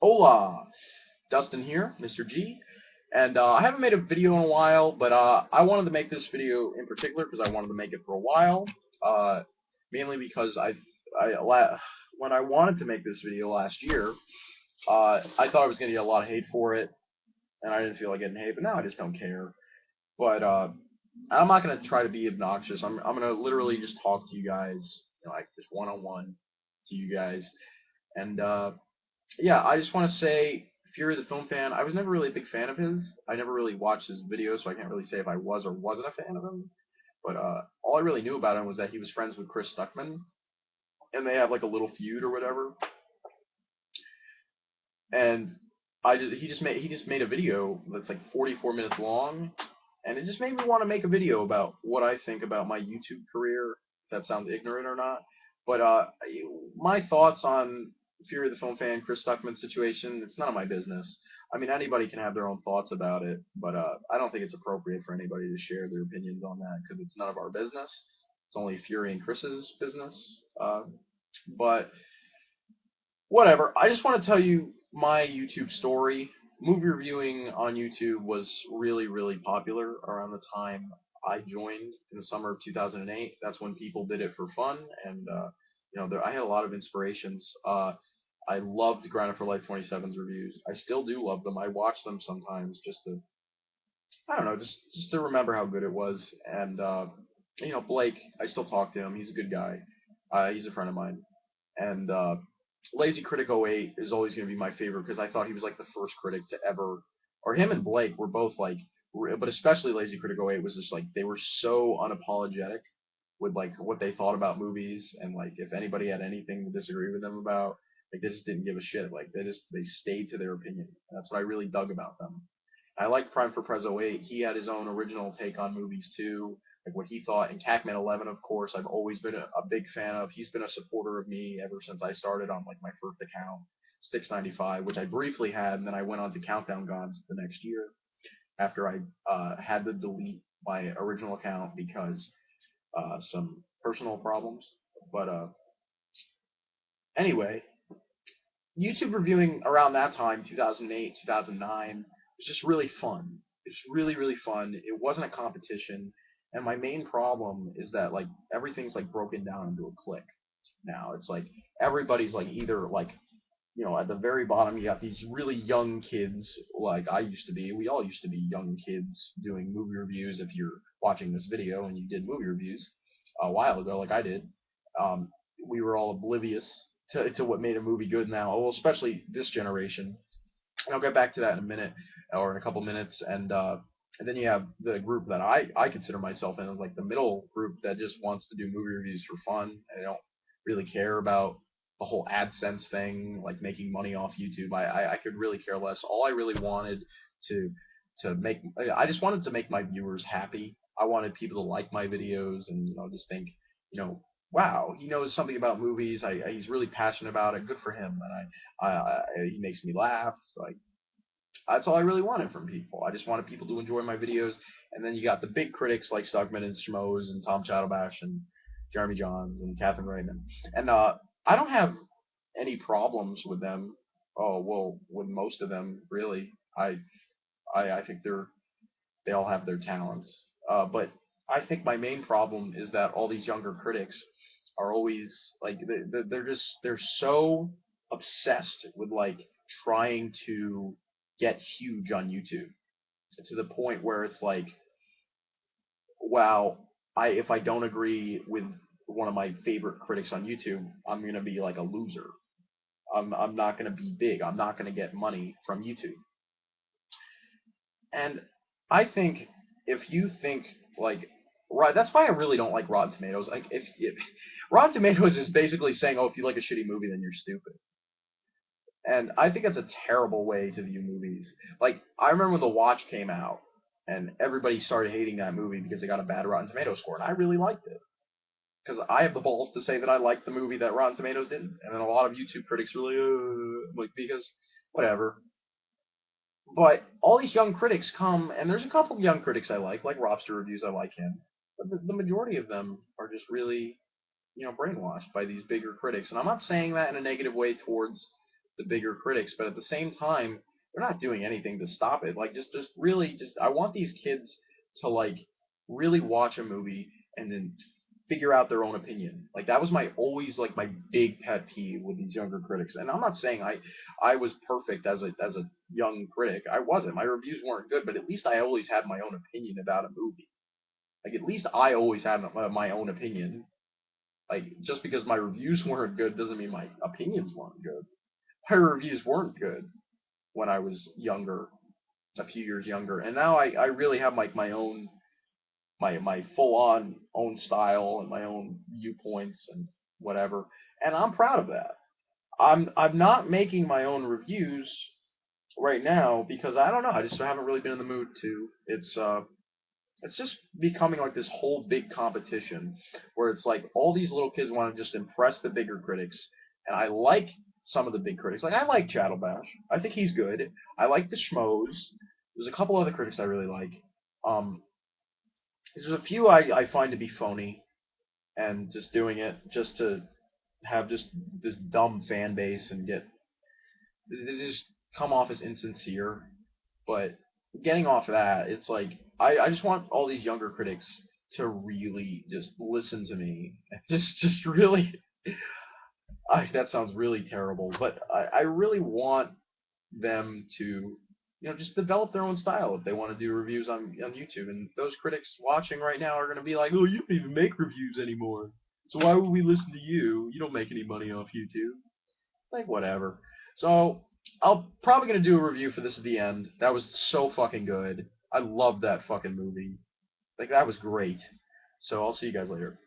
Hola, Dustin here, Mr. G, and I haven't made a video in a while, but I wanted to make this video in particular because I wanted to make it for a while, uh, mainly because when I wanted to make this video last year, I thought I was going to get a lot of hate for it, and I didn't feel like getting hate, but now I just don't care. But I'm not going to try to be obnoxious. I'm going to literally just talk to you guys, like just one on one to you guys, and yeah, I just want to say, Fury the Film Fan, I was never really a big fan of his. I never really watched his videos, so I can't really say if I was or wasn't a fan of him. But all I really knew about him was that he was friends with Chris Stuckman, and they have like a little feud or whatever. And he just made a video that's like 44 minutes long, and it just made me want to make a video about what I think about my YouTube career. If that sounds ignorant or not, but my thoughts on Fury the Film Fan, Chris Stuckman situation, it's none of my business. I mean, anybody can have their own thoughts about it, but I don't think it's appropriate for anybody to share their opinions on that because it's none of our business. It's only Fury and Chris's business. But whatever. I just want to tell you my YouTube story. Movie reviewing on YouTube was really, really popular around the time I joined in the summer of 2008. That's when people did it for fun, and I had a lot of inspirations. I loved Grounded for Life 27's reviews. I still do love them. I watch them sometimes just to, I don't know, just to remember how good it was. And Blake, I still talk to him. He's a good guy. He's a friend of mine. And Lazy Critic '08 is always going to be my favorite because I thought he was like the first critic to ever, or him and Blake were both like, but especially Lazy Critic '08 was just like they were so unapologetic with like what they thought about movies, and like if anybody had anything to disagree with them about, like they just didn't give a shit. Like they stayed to their opinion. And that's what I really dug about them. I liked Prime for Prez '08. He had his own original take on movies too, like what he thought. And Cacman 11, of course, I've always been a big fan of. He's been a supporter of me ever since I started on like my first account, Stix95, which I briefly had, and then I went on to Countdown Gods the next year after I had to delete my original account because some personal problems. But anyway, YouTube reviewing around that time, 2008, 2009, was just really fun. It's really, really fun. It wasn't a competition. And my main problem is that like everything's like broken down into a clique now. It's like everybody's like either like at the very bottom you got these really young kids like I used to be. We all used to be young kids doing movie reviews. If you're watching this video and you did movie reviews a while ago, like I did, um, we were all oblivious to what made a movie good now. Well, especially this generation. And I'll get back to that in a minute or in a couple minutes. And then you have the group that I consider myself in as like the middle group that just wants to do movie reviews for fun and they don't really care about the whole AdSense thing, like making money off YouTube. I could really care less. All I really wanted to make I just wanted to make my viewers happy. I wanted people to like my videos and just think, wow, he knows something about movies. He's really passionate about it. Good for him. And he makes me laugh. Like that's all I really wanted from people. I just wanted people to enjoy my videos. And then you got the big critics like Stugman and Schmoes and Tom Chattelbash and Jeremy Johns and Catherine Raymond. And I don't have any problems with them. Oh well, with most of them really. I think they all have their talents. But I think my main problem is that all these younger critics are always like they're so obsessed with like trying to get huge on YouTube to the point where it's like, wow, I if I don't agree with one of my favorite critics on YouTube, I'm gonna be like a loser. I'm not gonna be big. I'm not gonna get money from YouTube. And I think if you think like right, that's why I really don't like Rotten Tomatoes. Like if Rotten Tomatoes is basically saying, oh, if you like a shitty movie, then you're stupid. And I think that's a terrible way to view movies. Like I remember when The Watch came out, and everybody started hating that movie because it got a bad Rotten Tomatoes score, and I really liked it because I have the balls to say that I liked the movie that Rotten Tomatoes didn't, and then a lot of YouTube critics were like because whatever. But all these young critics come, and there's a couple of young critics I like Robster Reviews, I like him, but the majority of them are just really brainwashed by these bigger critics. And I'm not saying that in a negative way towards the bigger critics, but at the same time, they're not doing anything to stop it. Like, just really, just I want these kids to like really watch a movie and then figure out their own opinion. Like that was my always like my big pet peeve with these younger critics. And I'm not saying I was perfect as a young critic. I wasn't. My reviews weren't good, but at least I always had my own opinion about a movie. Like at least I always had my own opinion. Like just because my reviews weren't good doesn't mean my opinions weren't good. My reviews weren't good when I was younger, a few years younger, and now I really have like my own my full on own style and my own viewpoints and whatever, and I'm proud of that. I'm not making my own reviews right now because I don't know. I just haven't really been in the mood to. It's just becoming like this whole big competition where it's like all these little kids want to just impress the bigger critics, and I like some of the big critics. Like I like Chattelbash. I think he's good. I like the Schmoes. There's a couple other critics I really like. Um, there's a few I find to be phony and just doing it just to have just this dumb fan base and get they just come off as insincere. But getting off of that, it's like I just want all these younger critics to really just listen to me and just really that sounds really terrible, but I really want them to just develop their own style if they want to do reviews on YouTube. And those critics watching right now are going to be like, oh, you don't even make reviews anymore. So why would we listen to you? You don't make any money off YouTube. Like whatever. So I'm probably gonna do a review for this at the end. That was so fucking good. I loved that fucking movie. Like that was great. So I'll see you guys later.